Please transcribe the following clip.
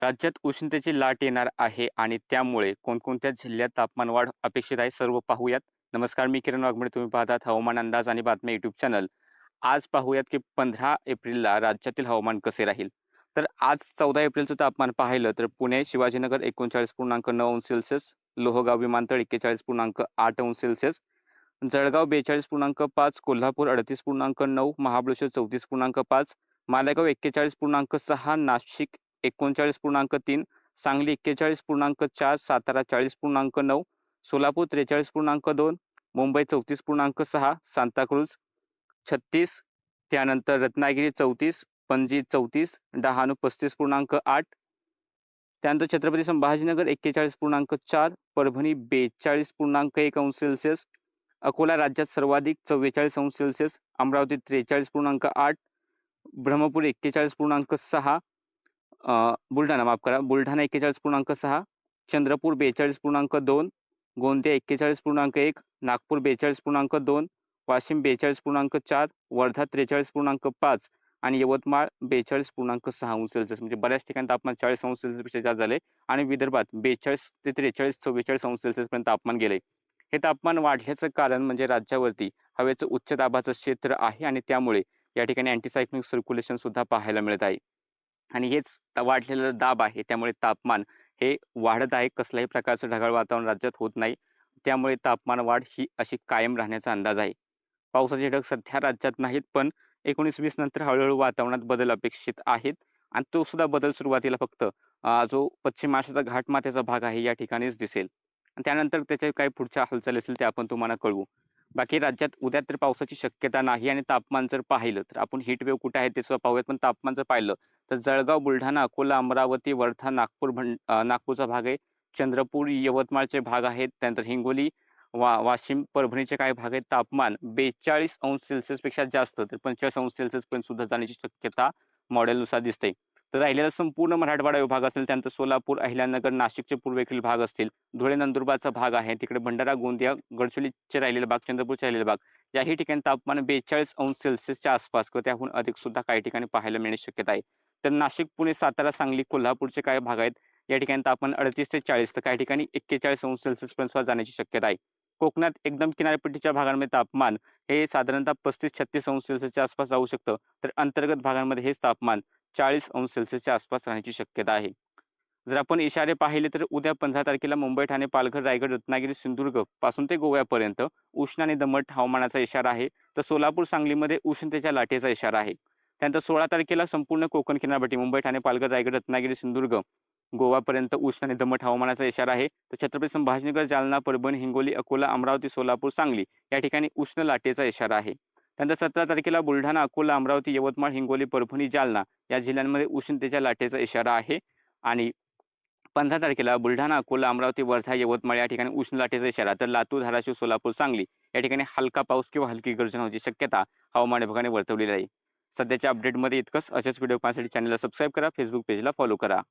राज्यात उष्णतेची लाट येणार आहे आणि त्यामुळे कोणकोणत्या जिल्ह्यात तापमानवाढ अपेक्षित आहे सर्व पाहूयात. नमस्कार, मी किरण वाघमोडे. तुम्ही पाहतात हवामान अंदाज आणि बातम्या यूट्यूब चॅनल. आज पाहूयात की 15 एप्रिलला राज्यातील हवामान कसे राहील. तर आज 14 एप्रिलचं तापमान पाहिलं तर पुणे शिवाजीनगर 39.9 अंश सेल्सिअस, लोहगाव विमानतळ 41.8 अंश सेल्सिअस, जळगाव 42.5, कोल्हापूर 38.9, महाबळेश्वर 34.5, मालेगाव 41.6, नाशिक 39.3, सांगली 41.4, सातारा 40.9, सोलापूर 43.2, मुंबई 34.6, सांताक्रूज 36, त्यानंतर रत्नागिरी 34, पणजी 34, डहाणू 35.8, त्यानंतर छत्रपती संभाजीनगर 41.4, परभणी 42.1 अंश सेल्सिअस, अकोला राज्यात सर्वाधिक 44 अंश सेल्सिअस, अमरावती 43.8, ब्रह्मपूर 41.6, बुलढाणा माफ करा, बुलढाणा 41.6, चंद्रपूर 42.2, गोंदिया 41.1, नागपूर 42.2, वाशिम 42.4, वर्धा 43.5 आणि यवतमाळ 42.6 अंश सेल्सिअस. म्हणजे बऱ्याच ठिकाणी तापमान 40 अंश सेल्सिअसपेक्षा जास्त झाले आणि विदर्भात 42 ते 43, 44 अंश सेल्सिअसपर्यंत तापमान गेले. हे तापमान वाढल्याचं कारण म्हणजे राज्यावरती हवेचं उच्च दाबाचं क्षेत्र आहे आणि त्यामुळे या ठिकाणी अँटीसायक्लोनिक सर्क्युलेशन सुद्धा पाहायला मिळत आहे. आणि हेच वाढलेलं दाब आहे, त्यामुळे तापमान हे वाढत आहे. कसल्याही प्रकारचं ढगाळ वातावरण राज्यात होत नाही. त्यामुळे तापमान वाढ ही अशी कायम राहण्याचा अंदाज आहे. पावसाचे ढग सध्या राज्यात नाहीत, पण 19-20 नंतर हळू-हळू वातावरणात बदल अपेक्षित आहेत आणि तो सुद्धा बदल सुरुवातीला फक्त जो पश्चिम महाराष्ट्राचा घाटमाथ्याचा भाग आहे या ठिकाणीच दिसेल. आणि त्यानंतर त्याच्या काही पुढच्या हालचाली असतील ते आपण तुम्हाला कळवू. बाकी राज्यात उद्या तर पावसाची शक्यता नाही आणि तापमान जर पाहिलं तर आपण हीट वेव्ह कुठे आहे ते सुद्धा पाहूयात. पण तापमान जर पाहिलं तर जळगाव, बुलढाणा, अकोला, अमरावती, वर्धा, नागपूरचा भाग आहे. चंद्रपूर, यवतमाळचे भाग आहेत. त्यानंतर हिंगोली, वाशिम, परभणीचे काही भाग आहेत. तापमान 42 अंश सेल्सिअसपेक्षा जास्त तर 45 अंश सेल्सिअसपर्यंत सुद्धा जाण्याची शक्यता मॉडेलनुसार दिसते. तर राहिलेला संपूर्ण मराठवाडा विभाग असेल, त्यानंतर सोलापूर, अहिल्यानगर, नाशिकचे पूर्वेकडील भाग असतील, धुळे, नंदुरबारचा भाग आहे, तिकडे भंडारा, गोंदिया, गडचिरोलीचे राहिलेले भाग, चंद्रपूरचे राहिलेले भाग, याही ठिकाणी तापमान 42 अंश सेल्सिअसच्या आसपास किंवा त्याहून अधिक सुद्धा काही ठिकाणी पाहायला मिळण्याची शक्यता आहे. तर नाशिक, पुणे, सातारा, सांगली, कोल्हापूरचे काही भाग आहेत, या ठिकाणी तापमान 38 ते 40 तर काही ठिकाणी 41 अंश सेल्सिअसपर्यंत सुद्धा जाण्याची शक्यता आहे. कोकणात एकदम किनारपट्टीच्या भागांमध्ये तापमान हे साधारणतः 35-36 अंश सेल्सिअसच्या आसपास जाऊ शकतं. तर अंतर्गत भागांमध्ये हेच तापमान 40 अंश सेल्सिअसच्या आसपास राहण्याची शक्यता आहे. जर आपण इशारे पाहिले तर उद्या 15 तारखेला मुंबई, ठाणे, पालघर, रायगड, रत्नागिरी, सिंधुदुर्ग पासून ते गोव्यापर्यंत उष्ण आणि दमट हवामानाचा इशारा आहे. तर सोलापूर, सांगलीमध्ये उष्णतेच्या लाटेचा इशारा आहे. त्यानंतर 16 तारखेला संपूर्ण कोकण किनारपट्टी मुंबई, ठाणे, पालघर, रायगड, रत्नागिरी, सिंधुदुर्ग, गोवापर्यंत उष्ण आणि दमट हवामानाचा इशारा आहे. तर छत्रपती संभाजीनगर, जालना, परभणी, हिंगोली, अकोला, अमरावती, सोलापूर, सांगली या ठिकाणी उष्ण लाटेचा इशारा आहे. त्यानंतर 17 तारखेला बुलढाणा, अकोला, अमरावती, यवतमाळ, हिंगोली, परभणी, जालना या जिल्ह्यांमध्ये उष्णतेच्या लाटेचा इशारा आहे. आणि 15 तारखेला बुलढाणा, अकोला, अमरावती, वर्धा, यवतमाळ या ठिकाणी उष्ण लाटेचा इशारा. तर लातूर, धाराशिव, सोलापूर, सांगली या ठिकाणी हलका पाऊस किंवा हलकी गर्जना होण्याची शक्यता हवामान विभागाने वर्तवलेली आहे. सध्याच्या अपडेटमध्ये इतकंच. अशाच व्हिडिओ पाहण्यासाठी चॅनलला सबस्क्राईब करा, फेसबुक पेजला फॉलो करा.